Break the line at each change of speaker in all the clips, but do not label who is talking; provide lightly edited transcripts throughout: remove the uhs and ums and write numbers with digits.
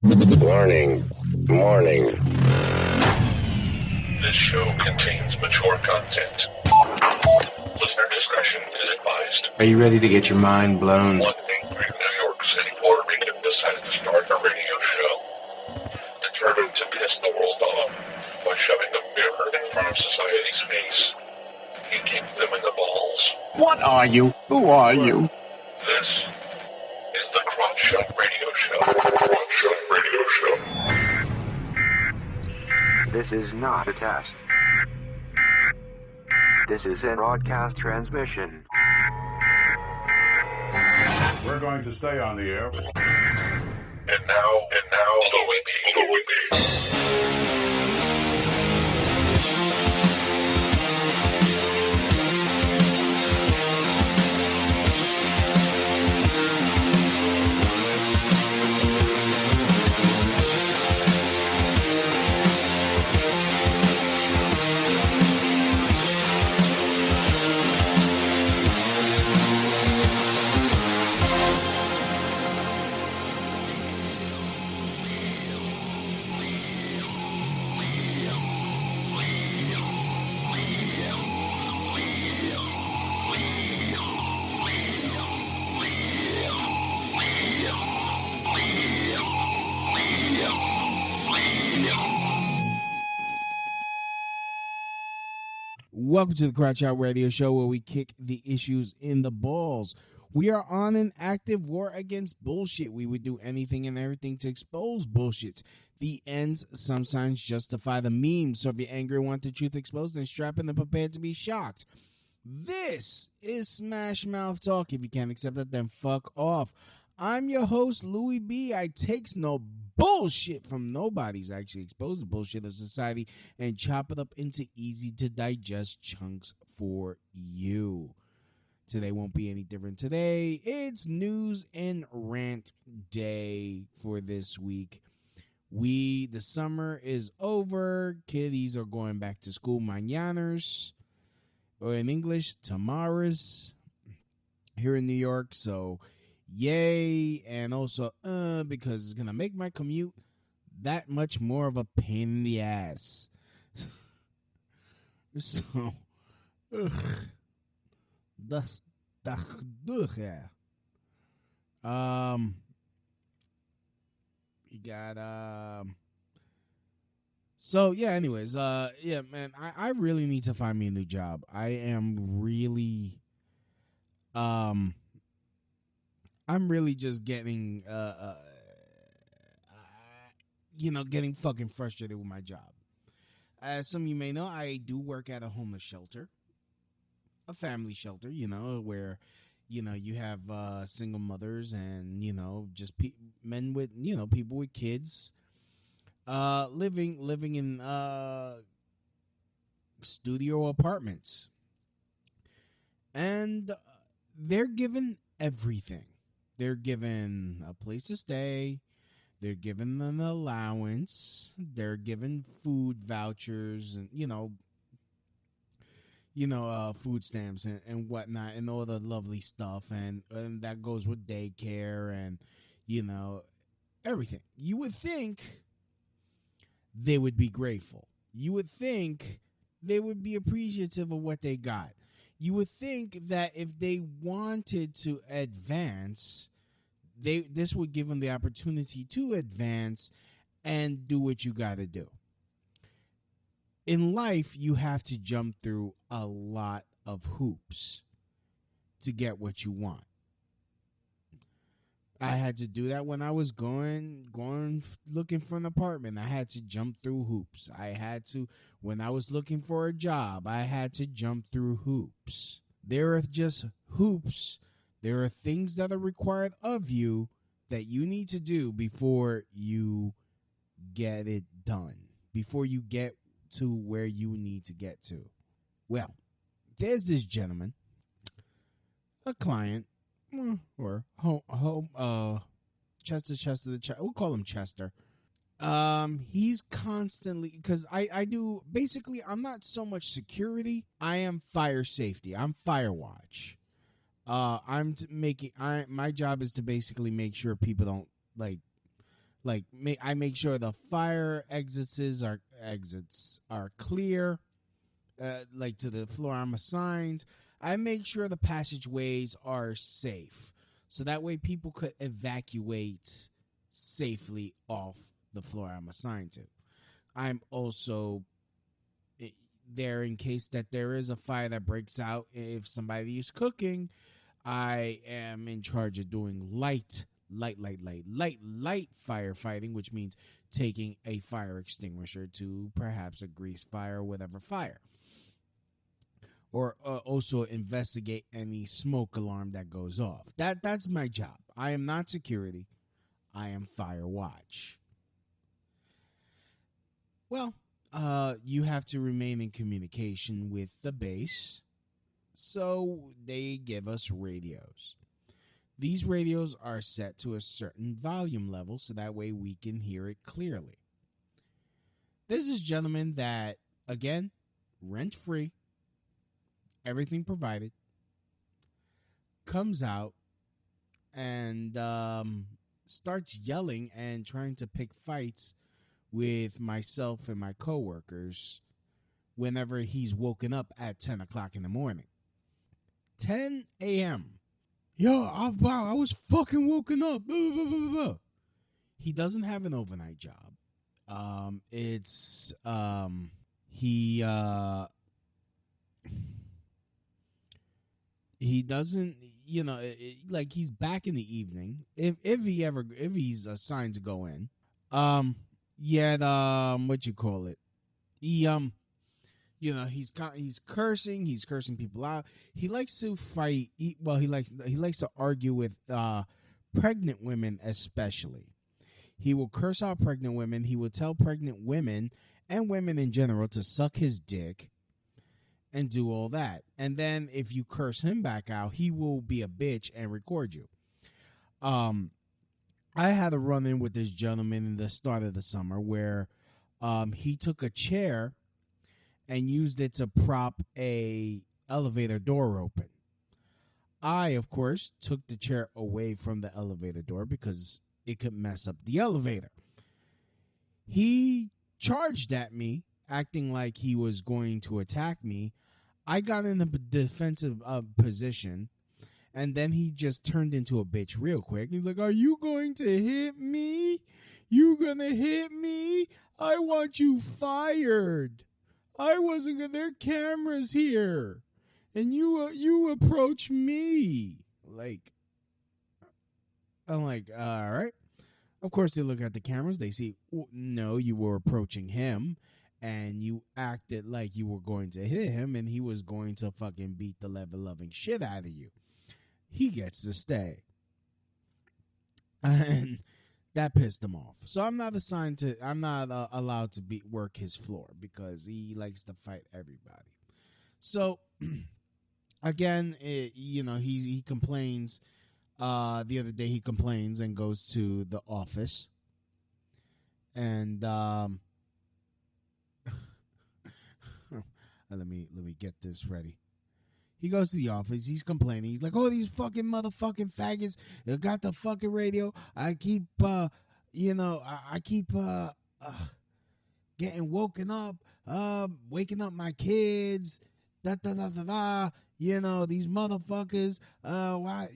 Warning. Morning.
This show contains mature content. Listener discretion is advised.
Are you ready to get your mind blown?
One angry New York City Puerto Rican decided to start a radio show, determined to piss the world off by shoving a mirror in front of society's face. He kicked them in the balls.
What are you? Who are you?
This is the Crotch Shot Radio Show. Crotch Shot Radio Show.
This is not a test. This is a broadcast transmission.
We're going to stay on the air.
And now, the Whippy.
Welcome to the Crotch Out Radio Show, where we kick the issues in the balls. We are on an active war against bullshit. We would do anything and everything to expose bullshit. The ends sometimes justify the means. So if you're angry and want the truth exposed, then strap in and prepare to be shocked. This is Smash Mouth Talk. If you can't accept it, then fuck off. I'm your host, Louis B. I takes no bullshit from nobody's. I actually expose the bullshit of society and chop it up into easy to digest chunks for you. Today won't be any different. Today, it's news and rant day for this week. The summer is over. Kiddies are going back to school mañanas, or in English, tomorrows, here in New York. So yay, and also because it's gonna make my commute that much more of a pain in the ass. So that's yeah. You got so yeah, anyways, yeah, man, I really need to find me a new job. I am really I'm really just getting, getting fucking frustrated with my job. As some of you may know, I do work at a homeless shelter, a family shelter, where, you have single mothers and, just men with, people with kids, living in studio apartments. And they're given everything. They're given a place to stay. They're given an allowance. They're given food vouchers and, food stamps and whatnot and all the lovely stuff. And that goes with daycare and, everything. You would think they would be grateful. You would think they would be appreciative of what they got. You would think that if they wanted to advance, this would give them the opportunity to advance and do what you got to do. In life, you have to jump through a lot of hoops to get what you want. I had to do that when I was going looking for an apartment. I had to jump through hoops. When I was looking for a job, I had to jump through hoops. There are just hoops. There are things that are required of you that you need to do before you get it done, before you get to where you need to get to. Well, there's this gentleman, a client, or Chester, we'll call him Chester. He's constantly, because I do, basically, I'm not so much security. I am fire safety. I'm fire watch. My job is to basically make sure people don't, Like, I make sure the fire exits are clear, like to the floor I'm assigned. I make sure the passageways are safe, so that way people could evacuate safely off the floor I'm assigned to. I'm also there in case that there is a fire that breaks out. If somebody is cooking, I am in charge of doing light firefighting, which means taking a fire extinguisher to perhaps a grease fire or whatever fire. Or also investigate any smoke alarm that goes off. That's my job. I am not security. I am fire watch. Well, you have to remain in communication with the base, so they give us radios. These radios are set to a certain volume level, so that way we can hear it clearly. There's this gentleman that, again, rent-free, everything provided, comes out and starts yelling and trying to pick fights with myself and my coworkers whenever he's woken up at 10 o'clock in the morning. 10 a.m. Yo, I was fucking woken up. Blah, blah, blah, blah. He doesn't have an overnight job. He doesn't, like he's back in the evening. If he's assigned to go in. What you call it? He's cursing people out. He likes to fight. He likes to argue with pregnant women, especially. He will curse out pregnant women. He will tell pregnant women and women in general to suck his dick and do all that. And then if you curse him back out, he will be a bitch and record you. I had a run-in with this gentleman in the start of the summer where he took a chair and used it to prop a elevator door open. I, of course, took the chair away from the elevator door because it could mess up the elevator. He charged at me, acting like he was going to attack me. I got in a defensive position, and then he just turned into a bitch real quick. He's like, "Are you going to hit me? You gonna hit me? I want you fired. I wasn't gonna, there are cameras here, and you approach me." Like, I'm like, all right. Of course, they look at the cameras. They see, no, you were approaching him, and you acted like you were going to hit him, and he was going to fucking beat the level-loving shit out of you. He gets to stay. And that pissed him off. So I'm not allowed to work his floor because he likes to fight everybody. So, again, he complains. The other day he complains and goes to the office. And let me get this ready. He goes to the office. He's complaining. He's like, "Oh, these fucking motherfucking faggots! They got the fucking radio. I keep, I keep getting woken up, waking up my kids. Da da da da da. These motherfuckers. Why?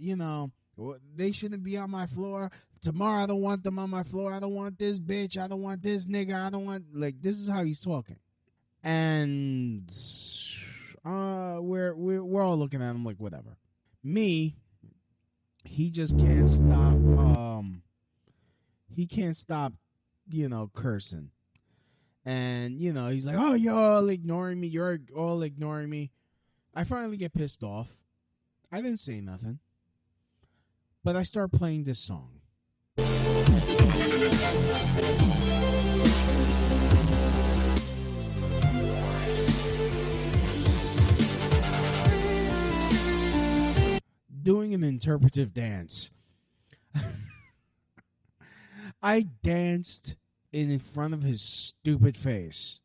They shouldn't be on my floor. Tomorrow, I don't want them on my floor. I don't want this bitch. I don't want this nigga. I don't want this is how he's talking." And we're all looking at him like whatever. Me, he just can't stop. He can't stop, cursing. And he's like, "Oh, you're all ignoring me. You're all ignoring me." I finally get pissed off. I didn't say nothing, but I start playing this song. Doing an interpretive dance. I danced in front of his stupid face.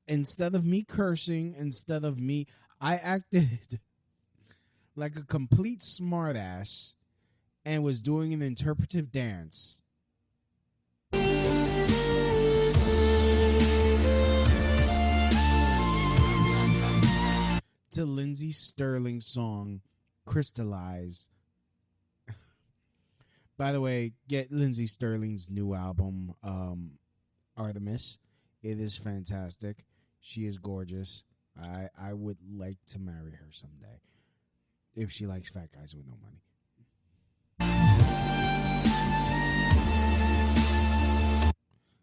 Instead of me cursing, I acted like a complete smartass and was doing an interpretive dance to Lindsey Sterling's song Crystallized. By the way, get Lindsey Sterling's new album, Artemis. It is fantastic. She is gorgeous. I would like to marry her someday if she likes fat guys with no money.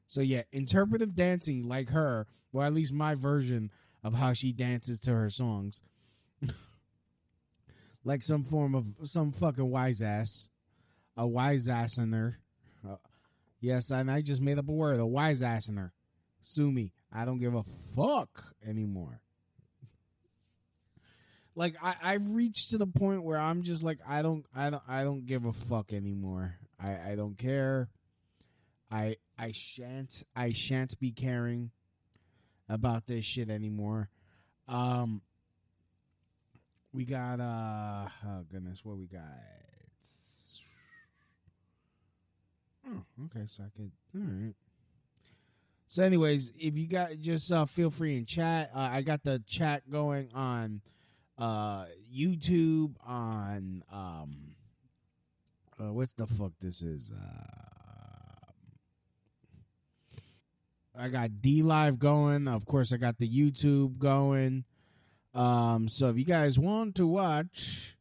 So yeah, interpretive dancing like her, or at least my version of how she dances to her songs. Like some fucking wise ass. A wise assener. Yes, and I just made up a word. A wise assener. Sue me. I don't give a fuck anymore. Like I've reached to the point where I'm just like I don't give a fuck anymore. I don't care. I shan't be caring about this shit anymore. We got oh goodness, what we got? Oh, okay, so I could all right. So anyways, if you got just feel free in chat. I got the chat going on YouTube, on what the fuck this is? I got D Live going. Of course, I got the YouTube going. So if you guys want to watch,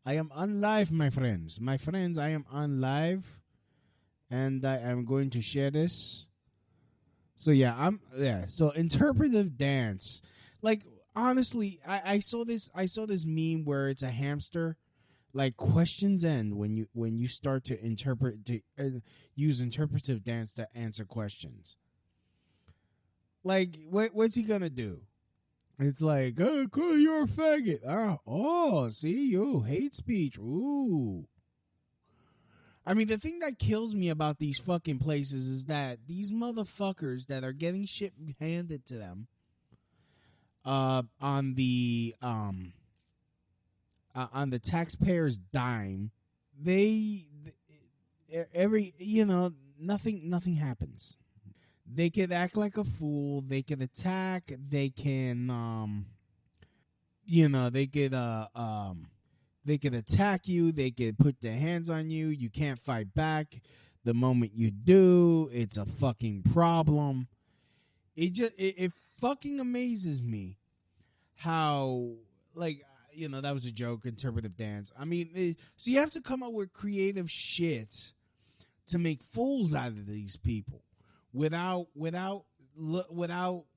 I am on live, my friends. My friends, I am on live, and I am going to share this. So yeah, So interpretive dance, like honestly, I saw this meme where it's a hamster. Like questions end when you start to use interpretive dance to answer questions. Like what's he gonna do? It's like, oh, cool, you're a faggot. Oh, see, you hate speech. Ooh. I mean, the thing that kills me about these fucking places is that these motherfuckers that are getting shit handed to them on the taxpayer's dime, nothing happens. They could act like a fool. They could attack. They can, they could attack you. They could put their hands on you. You can't fight back. The moment you do, it's a fucking problem. It fucking amazes me how, like, that was a joke, interpretive dance. I mean, so you have to come up with creative shit to make fools out of these people. Without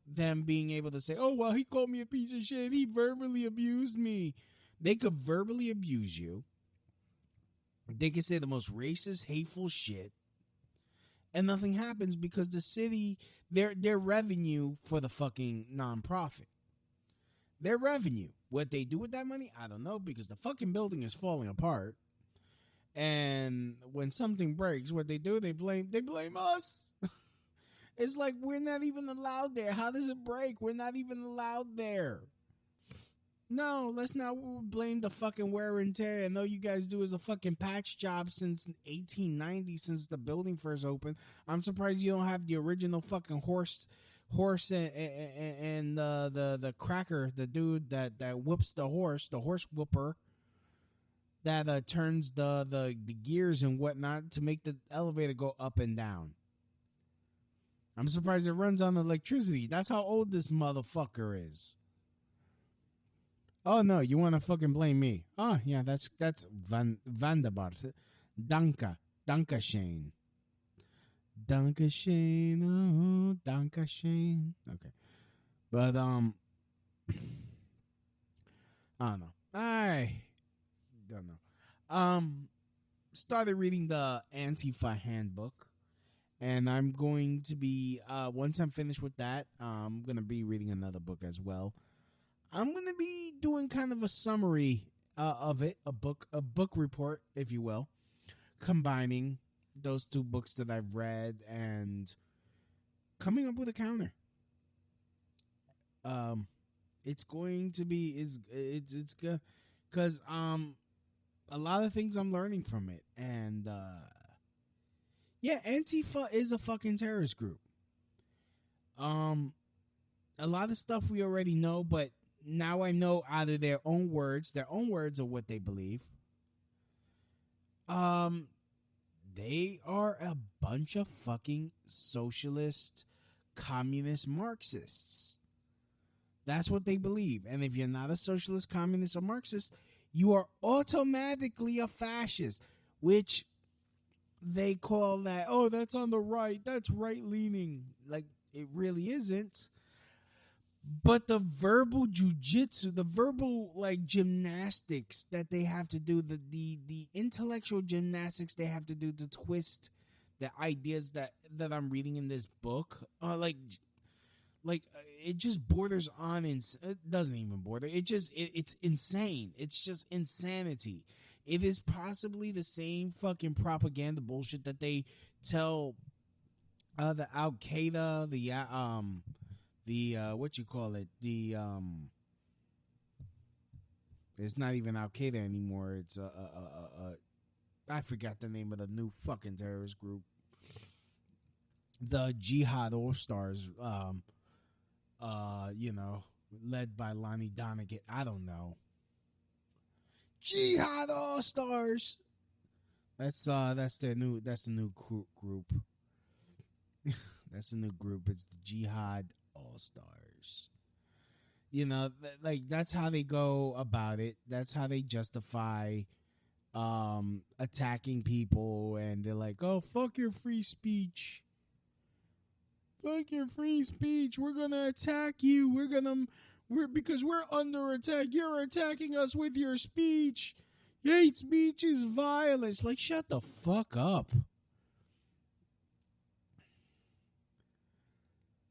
them being able to say, oh, well, he called me a piece of shit. He verbally abused me. They could verbally abuse you. They could say the most racist, hateful shit. And nothing happens because the city, their revenue for the fucking nonprofit. Their revenue. What they do with that money, I don't know, because the fucking building is falling apart. And when something breaks, what they do, they blame us. It's like we're not even allowed there. How does it break? We're not even allowed there. No, let's not blame the fucking wear and tear. And all you guys do is a fucking patch job since 1890, since the building first opened. I'm surprised you don't have the original fucking horse and the cracker, the dude that whoops the horse whooper, that turns the gears and whatnot to make the elevator go up and down. I'm surprised it runs on electricity. That's how old this motherfucker is. Oh no, you want to fucking blame me? Oh yeah, that's Vanderbilt. Danka Shane. Danka Shane. Oh, Danka Shane. Okay, but I don't know. I don't know. Started reading the Antifa handbook. And I'm going to be, once I'm finished with that, I'm going to be reading another book as well. I'm going to be doing kind of a summary of it, a book report, if you will, combining those two books that I've read and coming up with a counter. It's going to be, it's good, because a lot of things I'm learning from it, and yeah, Antifa is a fucking terrorist group. A lot of stuff we already know, but now I know out of their own words are what they believe. They are a bunch of fucking socialist, communist Marxists. That's what they believe. And if you're not a socialist, communist, or Marxist, you are automatically a fascist, which they call that, oh, that's on the right. That's right-leaning. Like, it really isn't. But the verbal jujitsu, the verbal like gymnastics that they have to do, the intellectual gymnastics they have to do to twist the ideas that I'm reading in this book, like it just borders on it doesn't even border. It's insane. It's just insanity. It is possibly the same fucking propaganda bullshit that they tell the Al Qaeda, the what you call it, it's not even Al Qaeda anymore. It's I forgot the name of the new fucking terrorist group, the Jihad All Stars, led by Lonnie Donegan. I don't know. Jihad All Stars. That's the new group. That's a new group. It's the Jihad All Stars. That's how they go about it. That's how they justify attacking people, and they're like, oh, fuck your free speech. Fuck your free speech. We're gonna attack you. Because we're under attack. You're attacking us with your speech. Hate speech is violence. Like, shut the fuck up.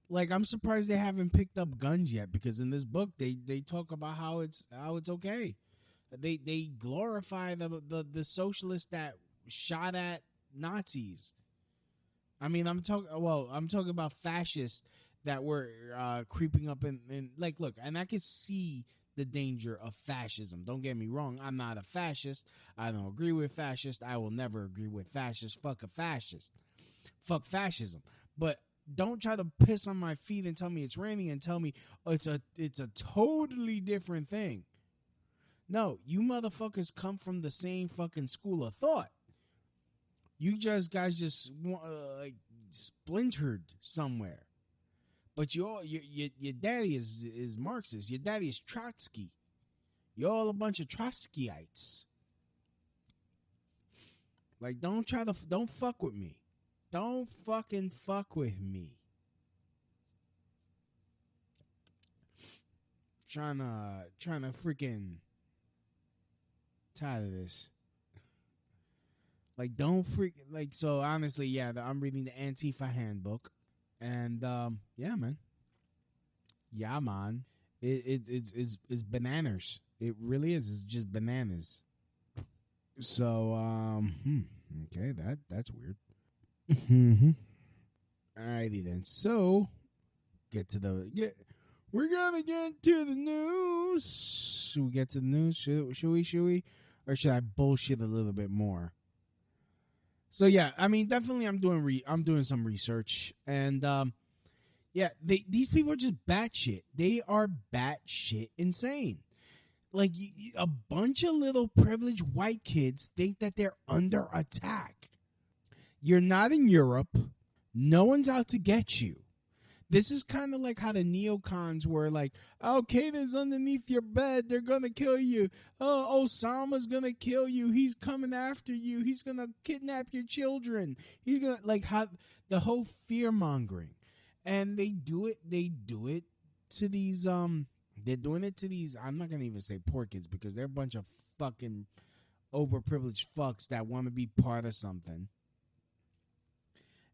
Like, I'm surprised they haven't picked up guns yet, because in this book they talk about how it's okay. They glorify the socialists that shot at Nazis. I mean, I'm talking about fascists that were creeping up in like, look, and I can see the danger of fascism. Don't get me wrong. I'm not a fascist. I don't agree with fascists. I will never agree with fascists. Fuck a fascist. Fuck fascism. But don't try to piss on my feet and tell me it's raining and tell me it's a totally different thing. No, you motherfuckers come from the same fucking school of thought. You guys just like splintered somewhere. But your daddy is Marxist. Your daddy is Trotsky. You're all a bunch of Trotskyites. Like, don't fuck with me. Don't fucking fuck with me. Trying to freaking tired of this. Like, don't freak. Like, so honestly, yeah, I'm reading the Antifa handbook, and yeah, man. It's bananas. It really is. It's just bananas. So okay, that's weird. Alrighty then. So we're gonna get to the news. Should we get to the news? Should we? Or should I bullshit a little bit more? So yeah, I mean, definitely I'm doing some research, and yeah, these people are just batshit. They are batshit insane. Like, a bunch of little privileged white kids think that they're under attack. You're not in Europe. No one's out to get you. This is kind of like how the neocons were like, Al Qaeda's underneath your bed. They're going to kill you. Oh, Osama's going to kill you. He's coming after you. He's going to kidnap your children. He's going to, like, how the whole fear mongering. And they do it to these, they're doing it to these, I'm not going to even say poor kids, because they're a bunch of fucking overprivileged fucks that want to be part of something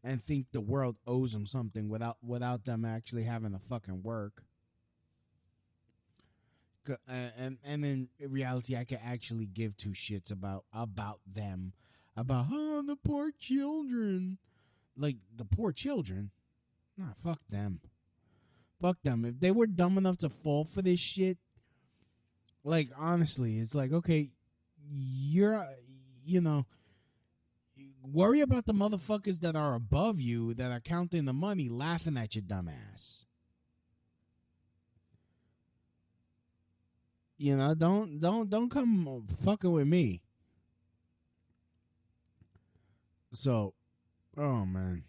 and think the world owes them something without them actually having to fucking work. And in reality, I can actually give two shits about them, about the poor children. Like, the poor children? Nah, fuck them. Fuck them. If they were dumb enough to fall for this shit, like, honestly, it's like, okay, worry about the motherfuckers that are above you, that are counting the money, laughing at your dumb ass. You know, don't come fucking with me. So, oh man.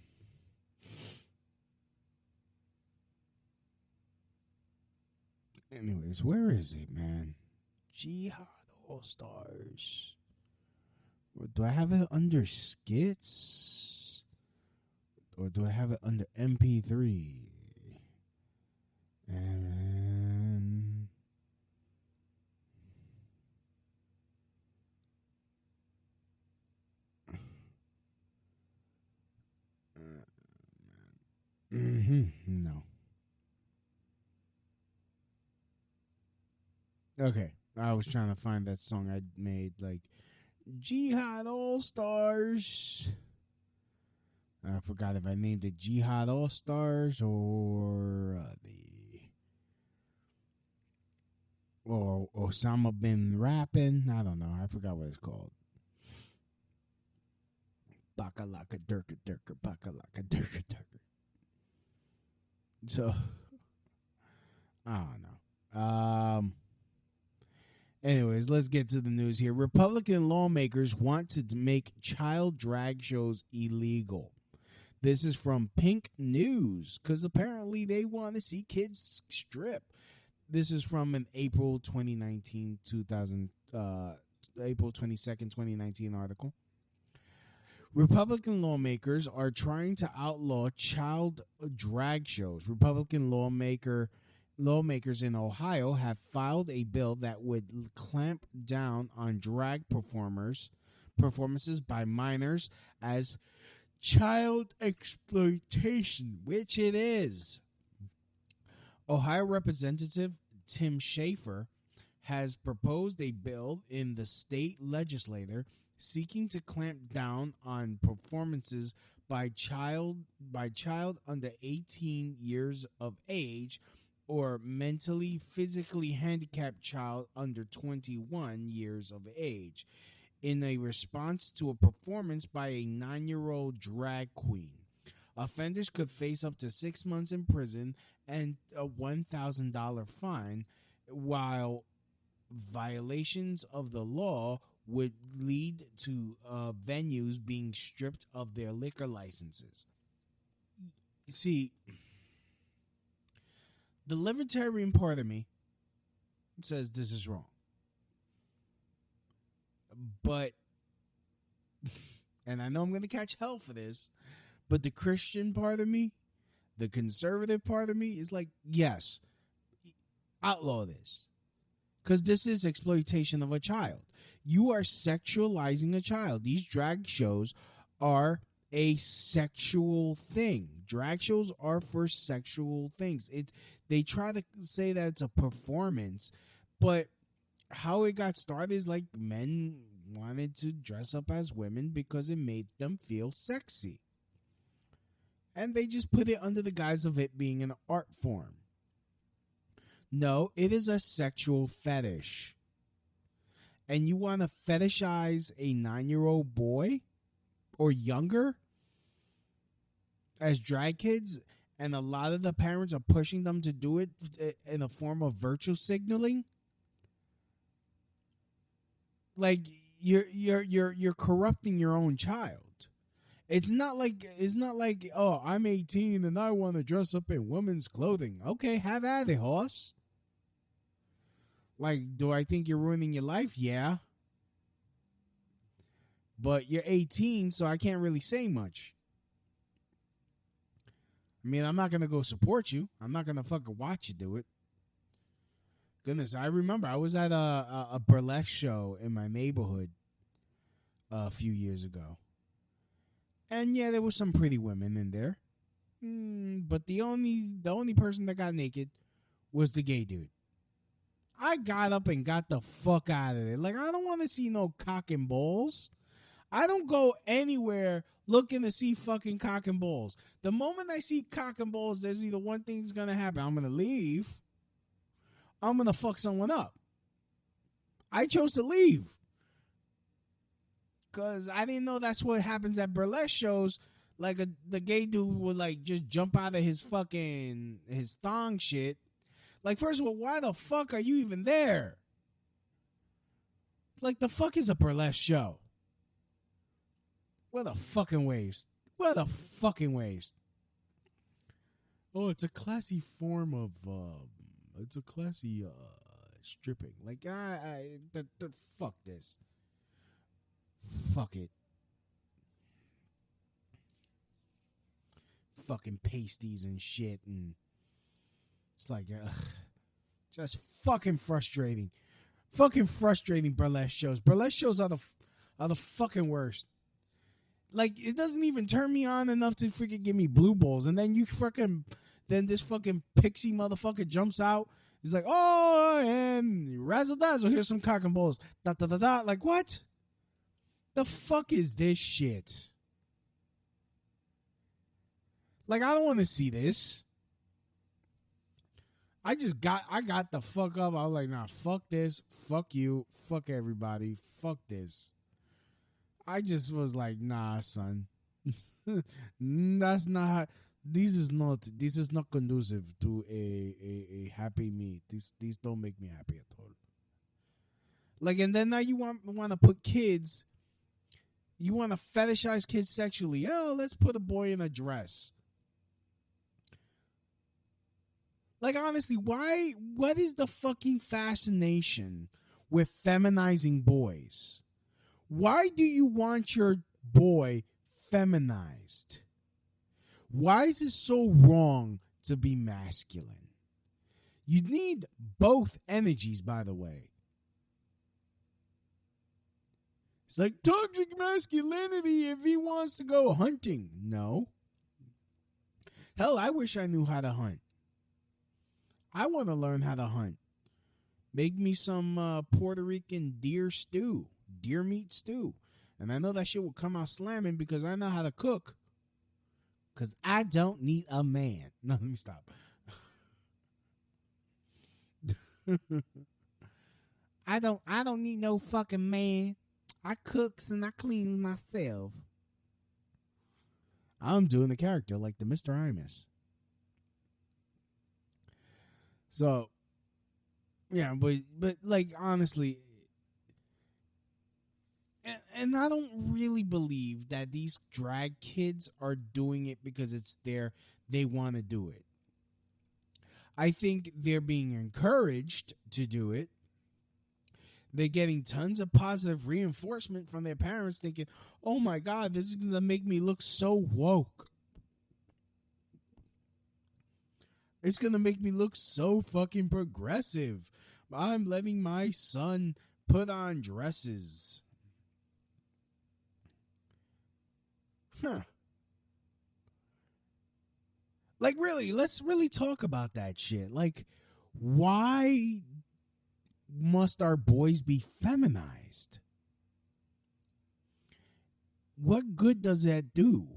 Anyways, where is it, man? Jihad All Stars. Do I have it under skits? Or do I have it under MP3? And no. Okay, I was trying to find that song I made, like Jihad All Stars. I forgot if I named it Jihad All Stars or or Osama bin Rappin'. I don't know. I forgot what it's called. Bakalaka Durka Durka Bakalaka Durka Durka. So I don't know. Anyways, let's get to the news here. Republican lawmakers want to make child drag shows illegal. This is from Pink News, because apparently they want to see kids strip. This is from an April 22nd, 2019 article. Republican lawmakers are trying to outlaw child drag shows. Republican lawmakers in Ohio have filed a bill that would clamp down on drag performances by minors as child exploitation, which it is. Ohio Representative Tim Schafer has proposed a bill in the state legislature seeking to clamp down on performances by child under 18 years of age or mentally, physically handicapped child under 21 years of age in a response to a performance by a 9-year-old drag queen. Offenders could face up to 6 months in prison and a $1,000 fine, while violations of the law would lead to venues being stripped of their liquor licenses. See, the libertarian part of me says this is wrong. But, and I know I'm going to catch hell for this, but the Christian part of me, the conservative part of me is like, yes, outlaw this. Because this is exploitation of a child. You are sexualizing a child. These drag shows are a sexual thing. Drag shows are for sexual things. They try to say that it's a performance, but how it got started is like men wanted to dress up as women because it made them feel sexy. And they just put it under the guise of it being an art form. No, it is a sexual fetish. And you want to fetishize a 9-year-old boy or younger as drag kids, and a lot of the parents are pushing them to do it in a form of virtue signaling. Like you're corrupting your own child. It's not like oh, I'm 18 and I want to dress up in women's clothing. Okay, have at it, horse. Like, do I think you're ruining your life? Yeah. But you're 18, so I can't really say much. I mean, I'm not going to go support you. I'm not going to fucking watch you do it. Goodness, I remember I was at a burlesque show in my neighborhood a few years ago. And yeah, there was some pretty women in there. But the only person that got naked was the gay dude. I got up and got the fuck out of there. Like, I don't want to see no cock and balls. I don't go anywhere looking to see fucking cock and balls. The moment I see cock and balls, there's either one thing's going to happen. I'm going to leave. I'm going to fuck someone up. I chose to leave. Because I didn't know that's what happens at burlesque shows. Like, the gay dude would, like, just jump out of his fucking, his thong shit. Like, first of all, why the fuck are you even there? Like, the fuck is a burlesque show? What a fucking waste. What a fucking waste. Oh, it's a classy form of, it's a classy, stripping. Like, fuck this. Fuck it. Fucking pasties and shit, and it's like, just fucking frustrating. Fucking frustrating burlesque shows. Burlesque shows are the fucking worst. Like, it doesn't even turn me on enough to freaking give me blue balls, and then then this fucking pixie motherfucker jumps out. He's like, oh, and razzle dazzle, here's some cock and balls. Da da da da. Like, what? The fuck is this shit? Like, I don't want to see this. I got the fuck up. I was like, nah, fuck this. Fuck you. Fuck everybody. Fuck this. I just was like, nah, son. That's not. This is not conducive to a happy me. These don't make me happy at all. Like, and then now you want to put kids. You want to fetishize kids sexually. Oh, let's put a boy in a dress. Like, honestly, why? What is the fucking fascination with feminizing boys? Why do you want your boy feminized? Why is it so wrong to be masculine? You need both energies, by the way. It's like toxic masculinity if he wants to go hunting. No. Hell, I wish I knew how to hunt. I want to learn how to hunt. Make me some Puerto Rican deer meat stew. And I know that shit will come out slamming because I know how to cook. Because I don't need a man. No, let me stop. I don't need no fucking man. I cooks and I cleans myself. I'm doing the character like the Mr. Imus. So, yeah, but like, honestly, and I don't really believe that these drag kids are doing it because they want to do it. I think they're being encouraged to do it. They're getting tons of positive reinforcement from their parents thinking, oh my God, this is going to make me look so woke. It's going to make me look so fucking progressive. I'm letting my son put on dresses. Huh. Like, really, let's really talk about that shit. Like, why must our boys be feminized? What good does that do?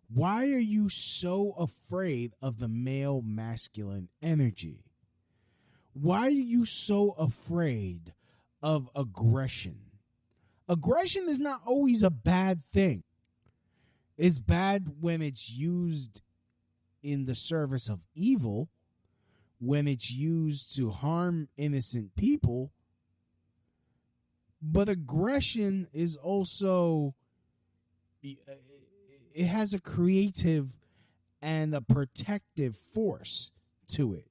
Why are you so afraid of the male masculine energy? Why are you so afraid of aggression? Aggression is not always a bad thing. It's bad when it's used in the service of evil, when it's used to harm innocent people. But aggression is also, it has a creative and a protective force to it.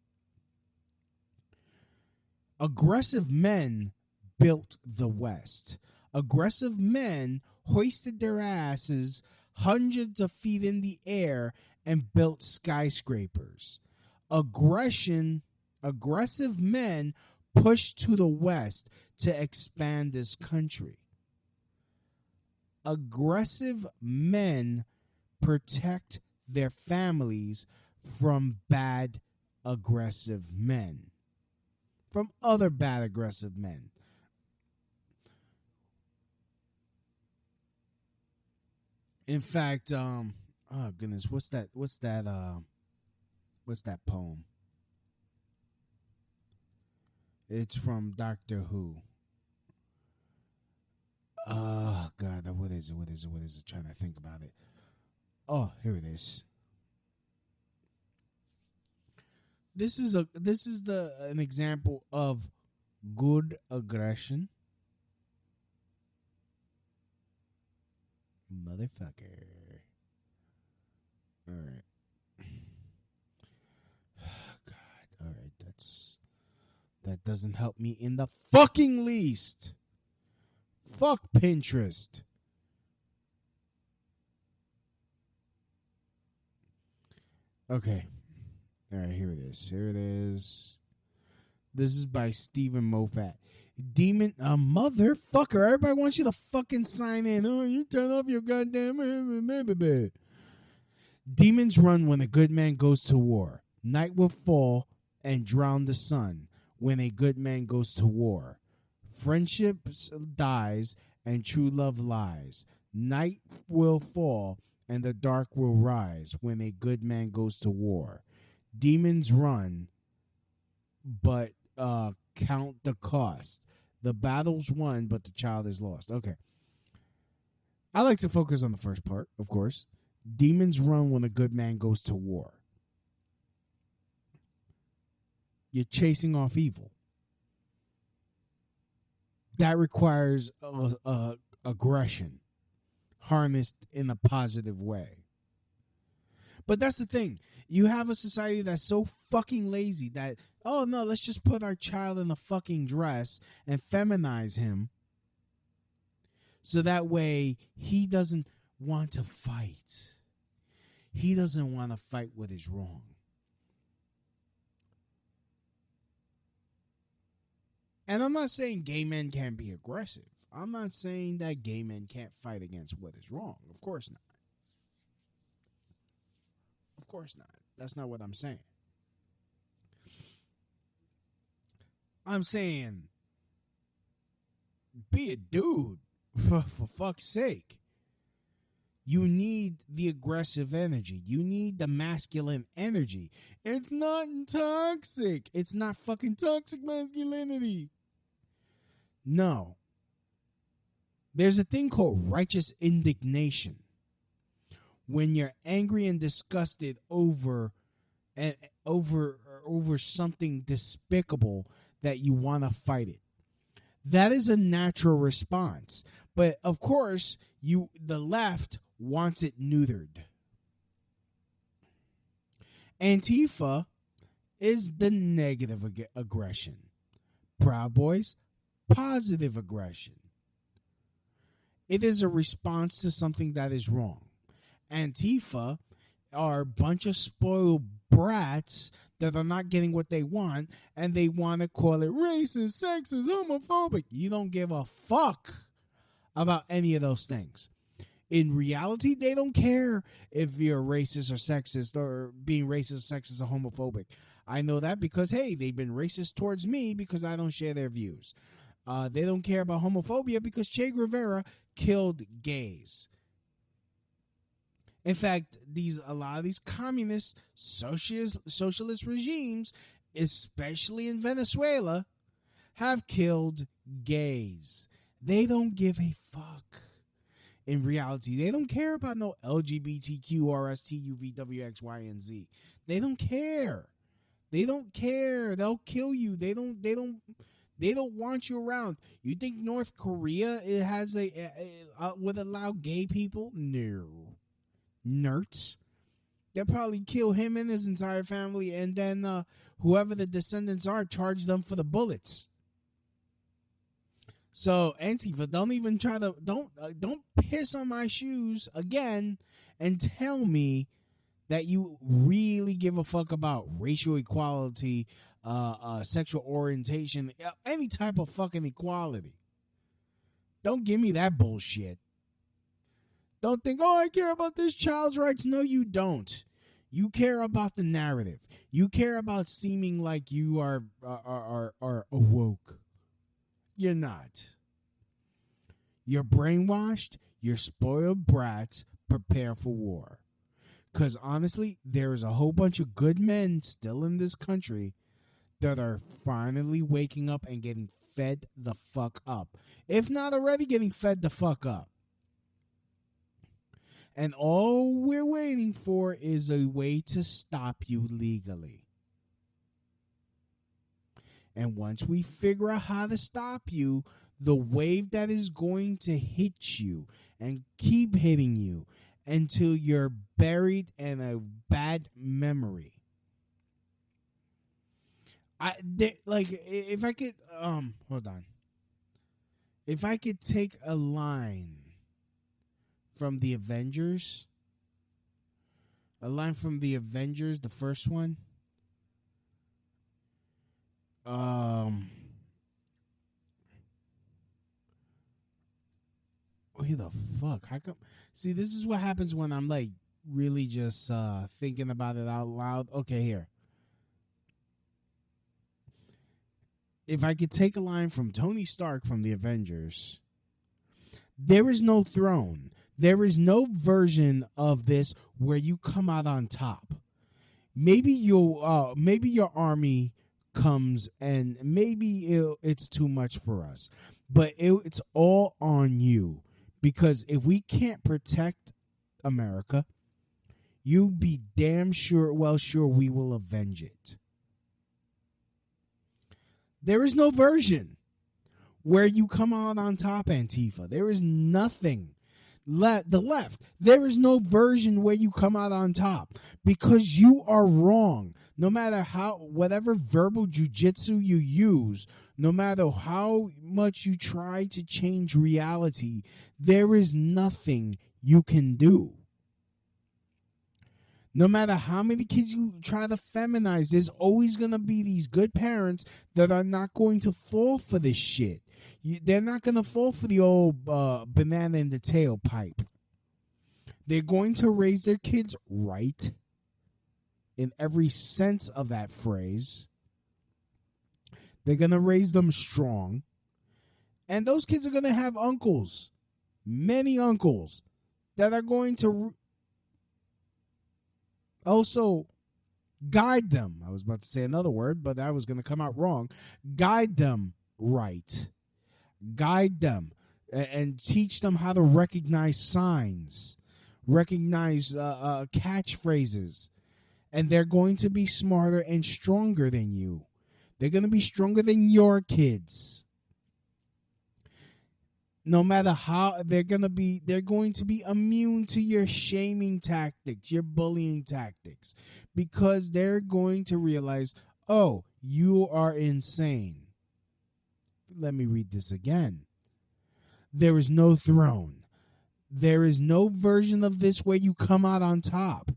Aggressive men built the West. Aggressive men hoisted their asses hundreds of feet in the air and built skyscrapers. Aggressive men pushed to the West to expand this country. Aggressive men protect their families from bad aggressive men. From other bad aggressive men. In fact, oh goodness, what's that poem? It's from Doctor Who. Oh God, what is it? Trying to think about it. Oh, here it is. This is an example of good aggression motherfucker. All right. God. All right. That doesn't help me in the fucking least. Fuck Pinterest. Okay. All right, here it is. Here it is. This is by Stephen Moffat. Demon, motherfucker. Everybody wants you to fucking sign in. Oh, you turn off your goddamn. Demons run when a good man goes to war. Night will fall and drown the sun when a good man goes to war. Friendship dies and true love lies. Night will fall and the dark will rise when a good man goes to war. Demons run, but count the cost. The battle's won, but the child is lost. Okay. I like to focus on the first part, of course. Demons run when a good man goes to war. You're chasing off evil. That requires aggression, harnessed in a positive way. But that's the thing. You have a society that's so fucking lazy that, oh no, let's just put our child in a fucking dress and feminize him so that way he doesn't want to fight. He doesn't want to fight what is wrong. And I'm not saying gay men can't be aggressive. I'm not saying that gay men can't fight against what is wrong. Of course not. Of course not. That's not what I'm saying. I'm saying be a dude, for fuck's sake. You need the aggressive energy. You need the masculine energy. It's not toxic. It's not fucking toxic masculinity. No. There's a thing called righteous indignation. When you're angry and disgusted over something despicable that you want to fight it. That is a natural response. But of course, the left wants it neutered. Antifa is the negative aggression. Proud Boys, positive aggression. It is a response to something that is wrong. Antifa are a bunch of spoiled brats that are not getting what they want, and they want to call it racist, sexist, homophobic. You don't give a fuck about any of those things. In reality, they don't care if you're racist or sexist or being racist, sexist, or homophobic. I know that because, hey, they've been racist towards me because I don't share their views. They don't care about homophobia because Che Guevara killed gays. In fact, a lot of these communist socialist regimes, especially in Venezuela, have killed gays. They don't give a fuck. In reality, they don't care about no LGBTQ, RST, UV, WX, Y, and Z. They don't care. They don't care. They'll kill you. They don't want you around. You think North Korea would allow gay people? No. Nerds. They'll probably kill him and his entire family, and then whoever the descendants are, charge them for the bullets. So Antifa, don't piss on my shoes again and tell me that you really give a fuck about racial equality, sexual orientation, any type of fucking equality. Don't give me that bullshit. Don't think, oh, I care about this child's rights. No, you don't. You care about the narrative. You care about seeming like you are awoke. You're not. You're brainwashed. You're spoiled brats. Prepare for war. Because honestly, there is a whole bunch of good men still in this country that are finally waking up and getting fed the fuck up. If not already getting fed the fuck up. And all we're waiting for is a way to stop you legally. And once we figure out how to stop you, the wave that is going to hit you and keep hitting you until you're buried in a bad memory. If I could hold on. If I could take a line from the Avengers, the first one. Who the fuck? How come? See, this is what happens when I'm like really just thinking about it out loud. Okay, here. If I could take a line from Tony Stark from the Avengers, there is no throne. There is no version of this where you come out on top. Maybe your army comes and maybe it's too much for us, but it's all on you, because if we can't protect America, you be damn sure we will avenge it. There is no version where you come out on top, Antifa. There is nothing. The left, there is no version where you come out on top, because you are wrong. No matter whatever verbal jujitsu you use, no matter how much you try to change reality, there is nothing you can do. No matter how many kids you try to feminize, there's always going to be these good parents that are not going to fall for this shit. They're not going to fall for the old banana in the tailpipe. They're going to raise their kids right in every sense of that phrase. They're going to raise them strong. And those kids are going to have uncles, many uncles, that are going to also guide them. I was about to say another word, but I was going to come out wrong. Guide them right. Guide them and teach them how to recognize signs, recognize catchphrases. And they're going to be smarter and stronger than you. They're going to be stronger than your kids. No matter how they're going to be immune to your shaming tactics, your bullying tactics, because they're going to realize, oh, you are insane. Let me read this again. There is no throne. There is no version of this where you come out on top.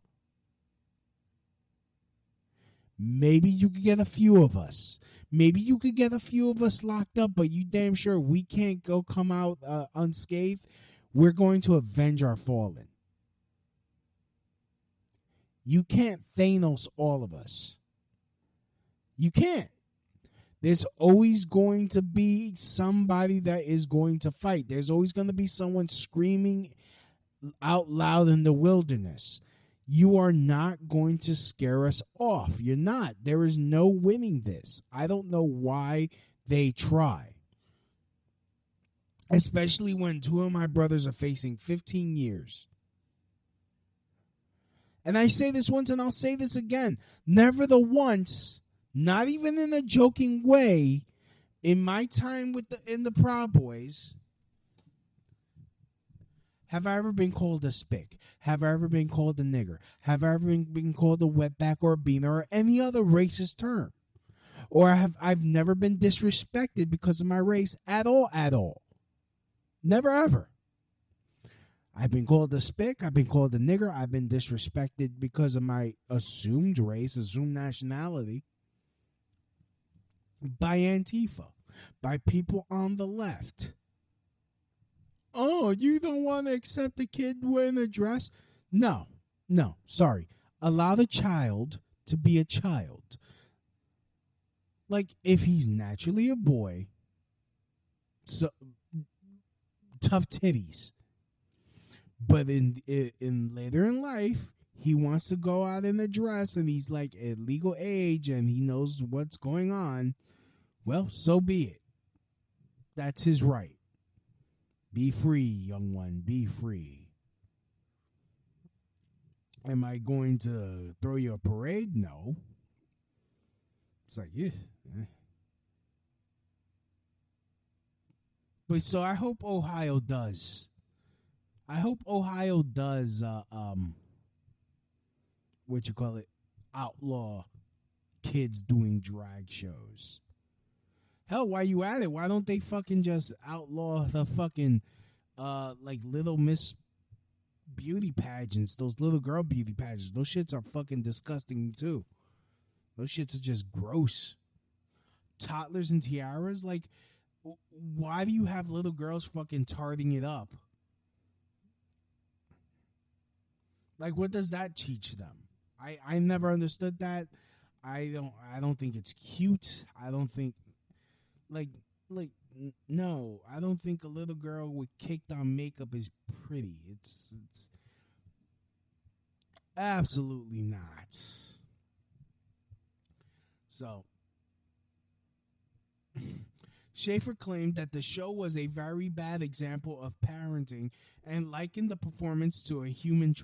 Maybe you could get a few of us. Maybe you could get a few of us locked up, but you damn sure we can't come out unscathed. We're going to avenge our fallen. You can't Thanos all of us. You can't. There's always going to be somebody that is going to fight. There's always going to be someone screaming out loud in the wilderness. You are not going to scare us off. You're not. There is no winning this. I don't know why they try. Especially when two of my brothers are facing 15 years. And I say this once and I'll say this again. Never the once, not even in a joking way, in my time in the Proud Boys, have I ever been called a spick? Have I ever been called a nigger? Have I ever been called a wetback or a beaner or any other racist term? Or I've never been disrespected because of my race at all. Never ever. I've been called a spick. I've been called a nigger. I've been disrespected because of my assumed race, assumed nationality by Antifa, by people on the left. Oh, you don't want to accept a kid wearing a dress? No, sorry. Allow the child to be a child. Like, if he's naturally a boy, so tough titties. But in later in life, he wants to go out in a dress and he's like at legal age and he knows what's going on. Well, so be it. That's his right. Be free, young one. Be free. Am I going to throw you a parade? No. It's like, yeah. But so I hope Ohio does. I hope Ohio does. What you call it? Outlaw kids doing drag shows. Hell, why you at it? Why don't they fucking just outlaw the fucking like Little Miss beauty pageants, those little girl beauty pageants? Those shits are fucking disgusting too. Those shits are just gross. Toddlers and tiaras, like, why do you have little girls fucking tarting it up? Like, what does that teach them? I never understood that. I don't think it's cute. I don't think no, I don't think a little girl with caked on makeup is pretty. It's absolutely not. So Schaefer claimed that the show was a very bad example of parenting and likened the performance to a human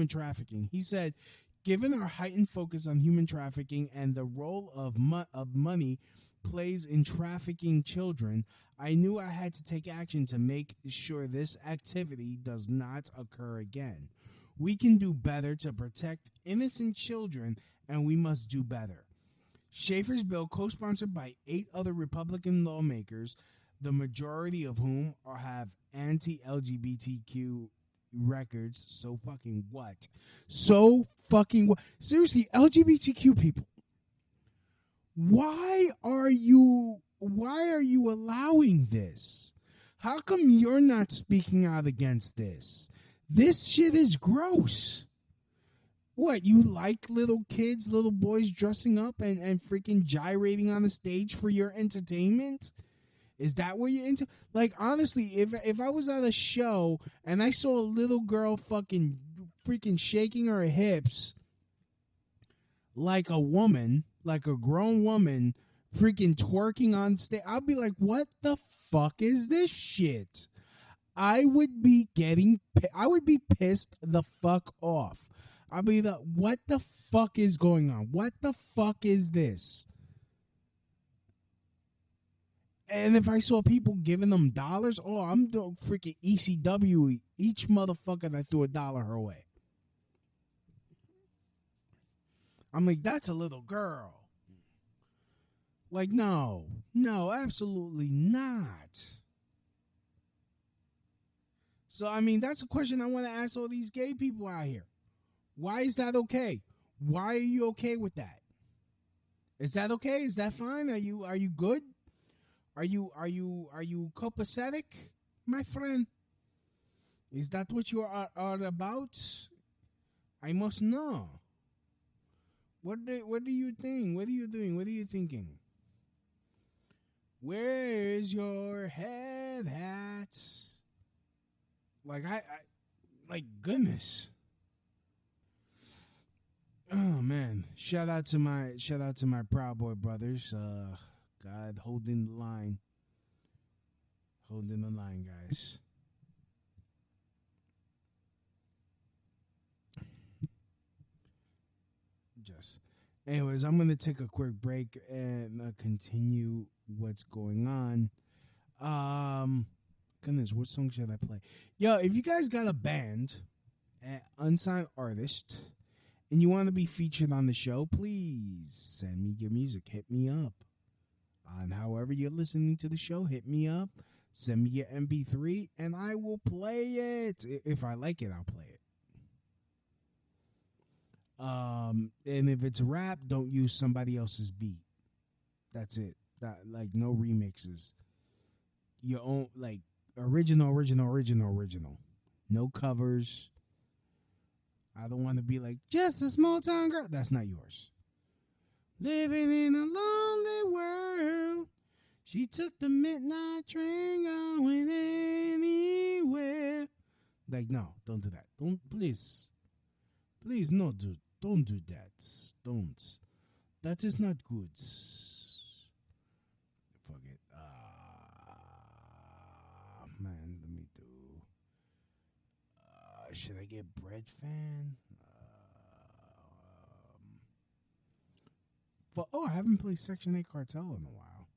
trafficking. He said, given our heightened focus on human trafficking and the role of money plays in trafficking children, I knew I had to take action to make sure this activity does not occur again. We can do better to protect innocent children, and we must do better. Schaefer's bill, co-sponsored by 8 other Republican lawmakers, the majority of whom have anti-LGBTQ records. So fucking what? So fucking what? Seriously, LGBTQ people, why are you allowing this? How come you're not speaking out against this? This shit is gross. What, you like little kids, little boys dressing up and freaking gyrating on the stage for your entertainment? Is that what you're into? Like, honestly, if I was at a show and I saw a little girl fucking freaking shaking her hips like a woman, like a grown woman, freaking twerking on stage, I'd be like, what the fuck is this shit? I would be pissed the fuck off. I'd be like, what the fuck is going on? What the fuck is this? And if I saw people giving them dollars, oh, I'm doing freaking ECW each motherfucker that threw $1 her way. I'm like, that's a little girl. Like, no, absolutely not. So, I mean, that's a question I want to ask all these gay people out here. Why is that okay? Why are you okay with that? Is that okay? Is that fine? Are you good? Are you copacetic, my friend? Is that what you are about? I must know. What do you think? What are you doing? What are you thinking? Where's your head at? Like I like goodness. Oh man! Shout out to my Proud Boy brothers. God, holding the line, guys. Anyways, I'm gonna take a quick break and continue what's going on. Goodness, what song should I play? Yo, if you guys got a band, an unsigned artist, and you want to be featured on the show, please send me your music. Hit me up on however you're listening to the show. Hit me up. Send me your MP3, and I will play it. If I like it, I'll play it. And if it's rap, don't use somebody else's beat. That's it. That, like, no remixes. Your own, like, original. No covers. I don't want to be like, just a small town girl. That's not yours. Living in a lonely world. She took the midnight train going anywhere. Like, no, don't do that. Don't, please. Please, no, dude. Don't do that. Don't. That is not good. Fuck it. Man, let me do. Should I get Bread Fan? I haven't played Section 8 Cartel in a while.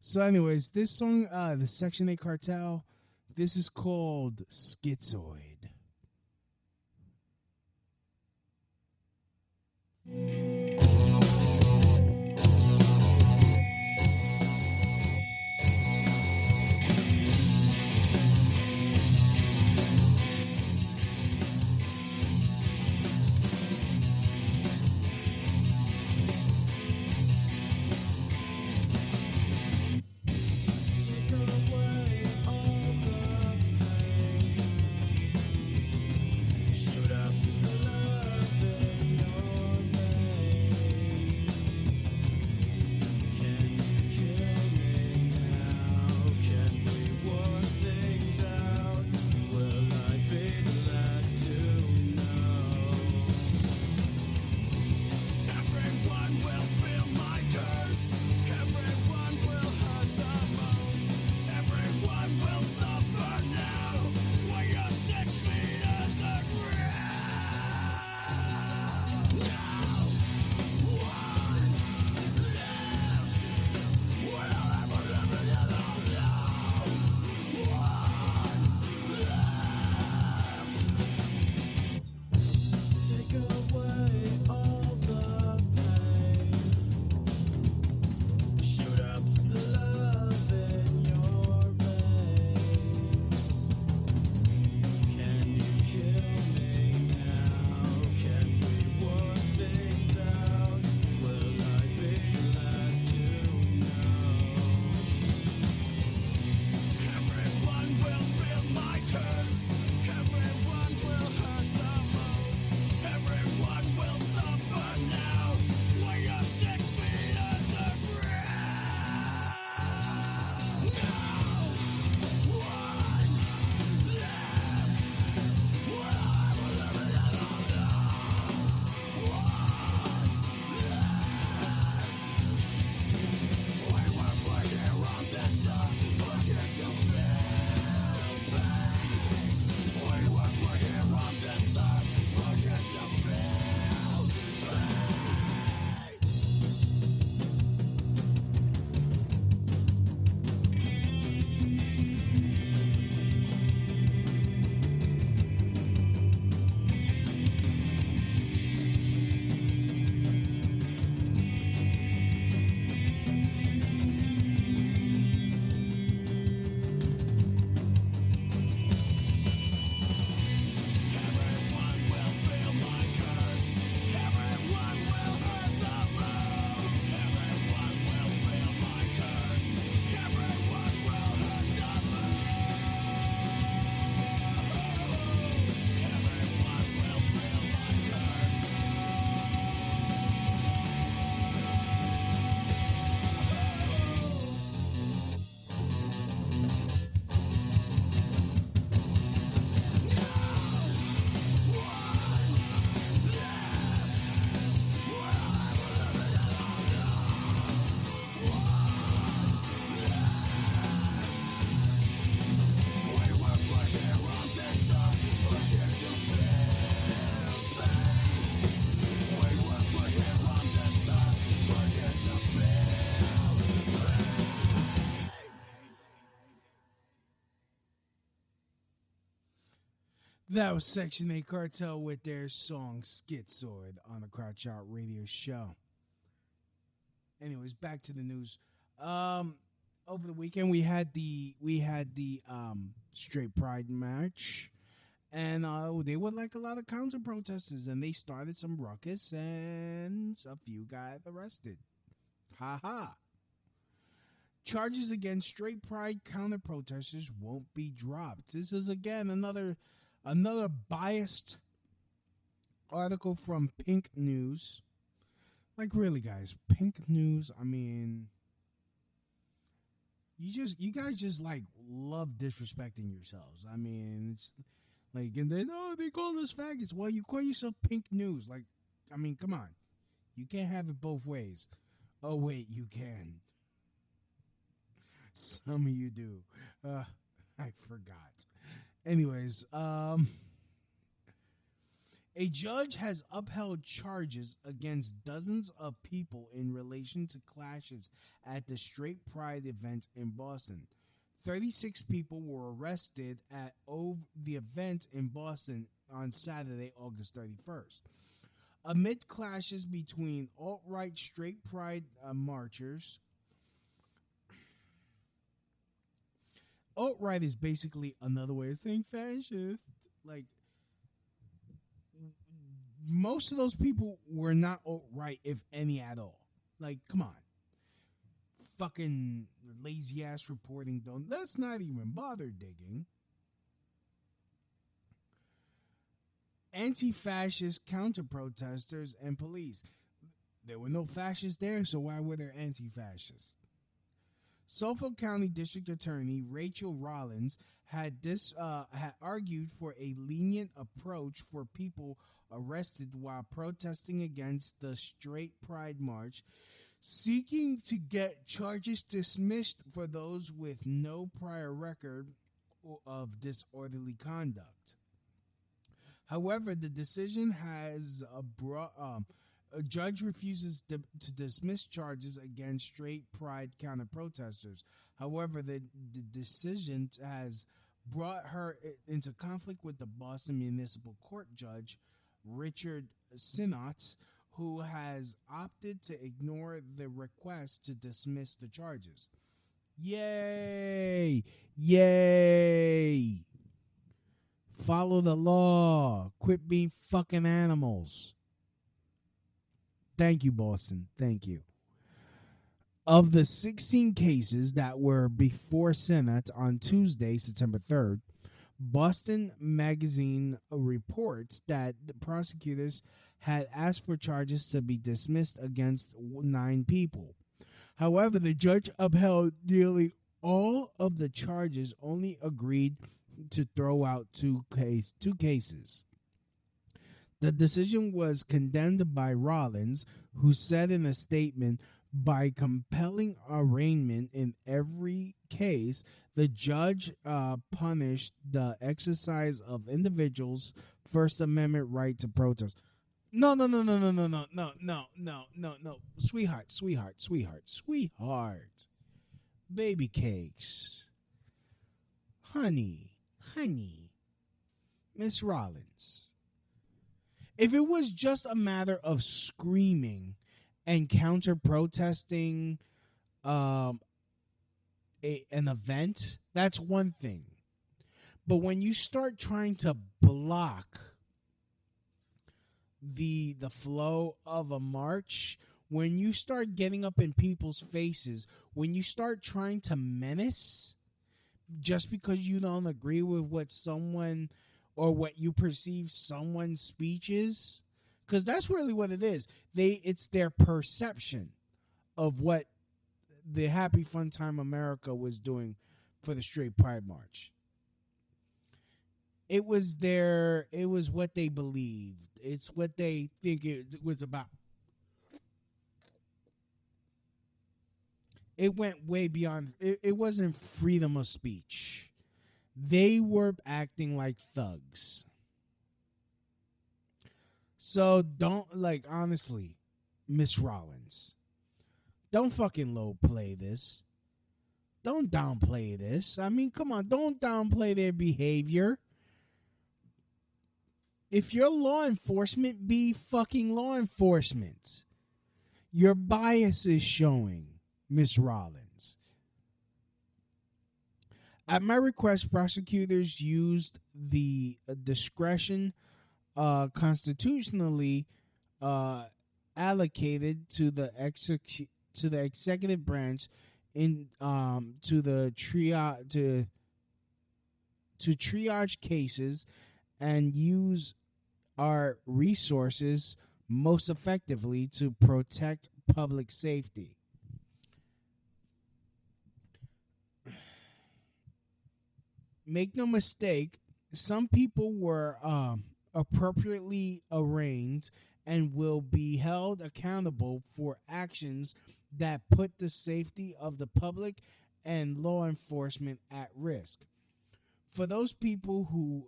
So, anyways, this song, the Section 8 Cartel, this is called Schizoid. That was Section 8 Cartel with their song Schizoid on the Crouch Out Radio Show. Anyways, back to the news. Over the weekend we had the straight pride march, and they were like a lot of counter protesters, and they started some ruckus, and a few got arrested. Ha ha. Charges against straight pride counter protesters won't be dropped. This is again another biased article from Pink News. Like, really, guys, Pink News, I mean, you guys just like love disrespecting yourselves. I mean, it's like, and then they call us faggots. Well, you call yourself Pink News. Like, I mean, come on. You can't have it both ways. Oh wait, you can. Some of you do. I forgot. Anyways, A judge has upheld charges against dozens of people in relation to clashes at the Straight Pride event in Boston. 36 people were arrested at the event in Boston on Saturday, August 31st. Amid clashes between alt-right straight pride marchers. Alt-right is basically another way of saying fascist. Like, most of those people were not alt-right, if any at all. Like, come on. Fucking lazy ass reporting, though. Let's not even bother digging. Anti-fascist counter-protesters and police. There were no fascists there, so why were there anti-fascists? Suffolk County District Attorney Rachel Rollins had argued for a lenient approach for people arrested while protesting against the Straight Pride March, seeking to get charges dismissed for those with no prior record of disorderly conduct. However, the decision has a judge refuses to dismiss charges against straight pride counter-protesters. However, the decision has brought her into conflict with the Boston Municipal Court Judge, Richard Sinnott, who has opted to ignore the request to dismiss the charges. Yay! Yay! Follow the law. Quit being fucking animals. Thank you, Boston. Thank you. Of the 16 cases that were before Senate on Tuesday, September 3rd, Boston Magazine reports that the prosecutors had asked for charges to be dismissed against 9 people. However, the judge upheld nearly all of the charges, only agreed to throw out two cases. The decision was condemned by Rollins, who said in a statement, by compelling arraignment in every case, the judge punished the exercise of individuals' First Amendment right to protest. No. Sweetheart. Baby cakes. Honey. Miss Rollins. If it was just a matter of screaming and counter-protesting an event, that's one thing. But when you start trying to block the flow of a march, when you start getting up in people's faces, when you start trying to menace just because you don't agree with what someone or what you perceive someone's speech is, because that's really what it is. It's their perception of what the Happy Fun Time America was doing for the Straight Pride March. It was what they believed. It's what they think it was about. It went way beyond. It wasn't freedom of speech. They were acting like thugs. So honestly, Miss Rollins, don't fucking low play this. Don't downplay this. I mean, come on, don't downplay their behavior. If you're law enforcement, be fucking law enforcement. Your bias is showing, Miss Rollins. At my request, prosecutors used the discretion constitutionally allocated to the executive branch in to triage cases and use our resources most effectively to protect public safety. Make no mistake, some people were appropriately arraigned and will be held accountable for actions that put the safety of the public and law enforcement at risk. For those people who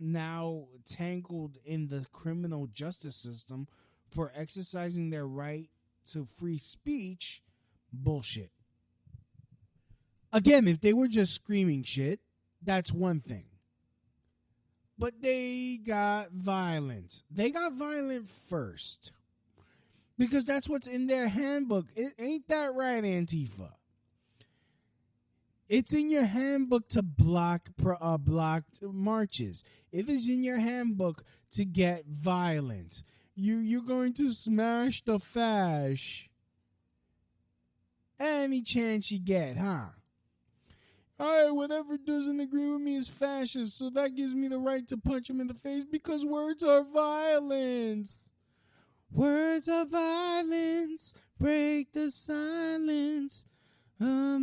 now tangled in the criminal justice system for exercising their right to free speech, bullshit. Again, if they were just screaming shit, that's one thing. But they got violent. They got violent first. Because that's what's in their handbook. Ain't that right, Antifa? It's in your handbook to block marches. It is in your handbook to get violent. You're going to smash the fash any chance you get, huh? All right, whatever doesn't agree with me is fascist, so that gives me the right to punch him in the face because words are violence. Words of violence break the silence. Oh,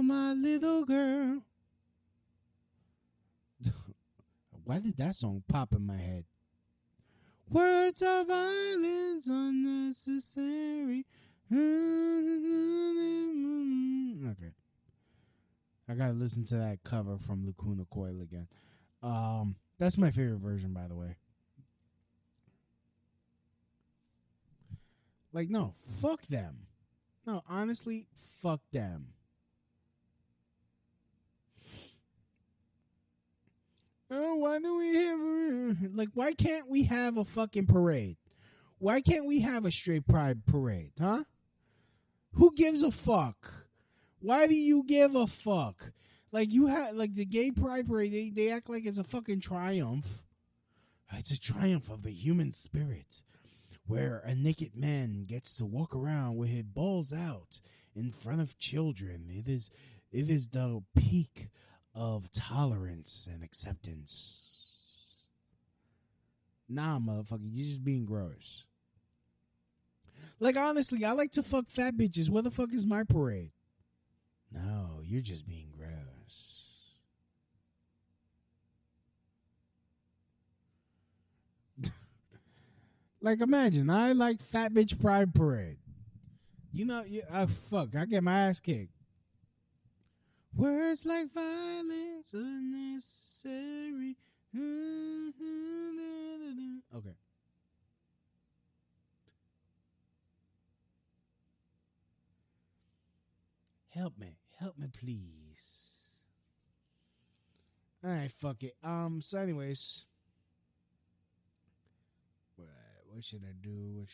my little girl. Why did that song pop in my head? Words of violence unnecessary. Okay. I gotta listen to that cover from Lacuna Coil again. That's my favorite version, by the way. Like, no, fuck them. No, honestly, fuck them. Oh, why do we have why can't we have a fucking parade? Why can't we have a straight pride parade, huh? Who gives a fuck? Why do you give a fuck? Like, you have, like, the gay pride parade, they act like it's a fucking triumph. It's a triumph of the human spirit, where a naked man gets to walk around with his balls out in front of children. It is the peak of tolerance and acceptance. Nah, motherfucker, you're just being gross. Like, honestly, I like to fuck fat bitches. Where the fuck is my parade? No, you're just being gross. Like, imagine, I like fat bitch pride parade. You know, fuck, I get my ass kicked. Words like violence unnecessary. Okay. Help me, please. All right, fuck it. So anyways, what should I do?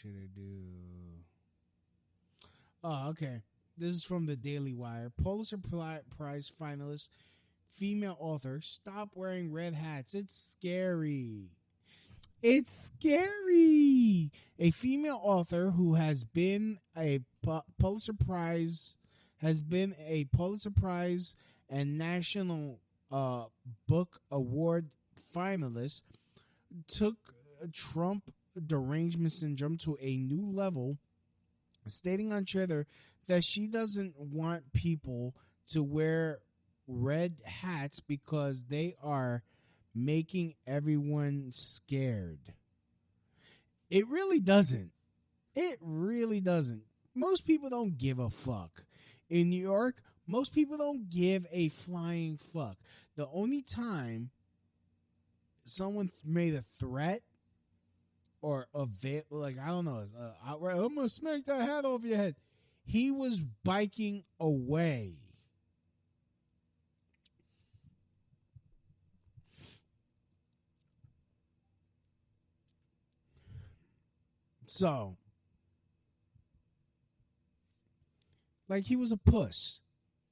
Oh, okay. This is from the Daily Wire. Pulitzer Prize finalist, female author, stop wearing red hats. It's scary. It's scary. A female author who has been a Pulitzer Prize and National Book Award finalist took Trump derangement syndrome to a new level, stating on Twitter that she doesn't want people to wear red hats because they are making everyone scared. It really doesn't. Most people don't give a fuck. In New York, most people don't give a flying fuck. The only time someone made a threat or I'm gonna smack that hat off your head, he was biking away. So, like, he was a puss.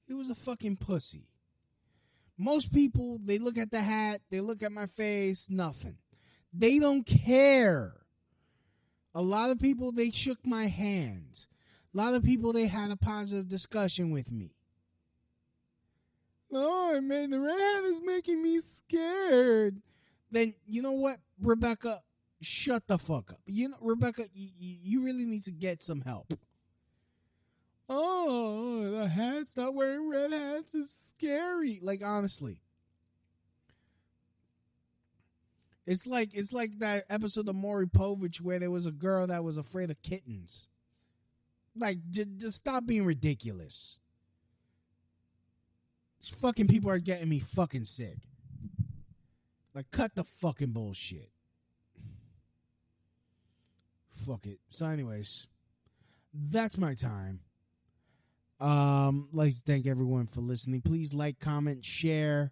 He was a fucking pussy. Most people, they look at the hat, they look at my face, nothing. They don't care. A lot of people, they shook my hand. A lot of people, they had a positive discussion with me. Oh, man, the red hat is making me scared. Then, you know what, Rebecca? Shut the fuck up. You know, Rebecca, you really need to get some help. Oh, the hat's not wearing red hats. It's scary. Like, honestly. It's like that episode of Maury Povich where there was a girl that was afraid of kittens. Like, just stop being ridiculous. These fucking people are getting me fucking sick. Like, cut the fucking bullshit. Fuck it. So anyways, that's my time. Like to thank everyone for listening. Please like, comment, share,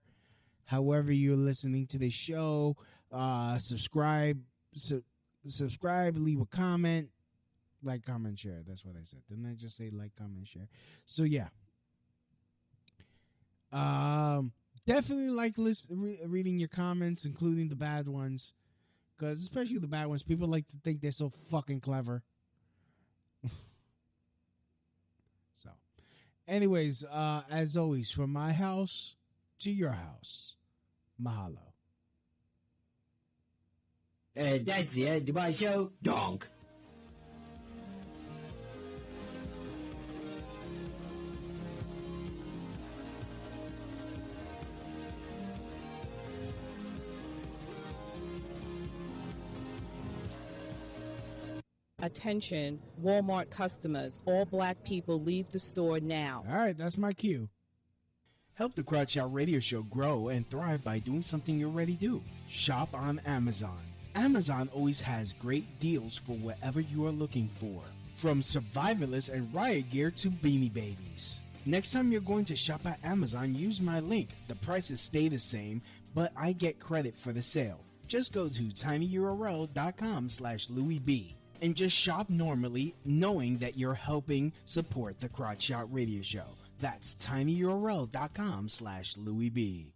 however you're listening to this show. Subscribe, leave a comment. Like, comment, share. That's what I said. Didn't I just say like, comment, share? So yeah. Definitely like reading your comments, including the bad ones. Because especially the bad ones, people like to think they're so fucking clever. So, anyways, as always, from my house to your house, mahalo.
That's the end of my show. Donk.
Attention, Walmart customers. All black people leave the store now.
All right, that's my cue. Help the Crowd Shout Radio Show grow and thrive by doing something you already do. Shop on Amazon. Amazon always has great deals for whatever you are looking for. From survivalists and riot gear to beanie babies. Next time you're going to shop at Amazon, use my link. The prices stay the same, but I get credit for the sale. Just go to tinyurl.com/LouisB. And just shop normally, knowing that you're helping support the Crotch Shot Radio Show. That's tinyurl.com/LouisB.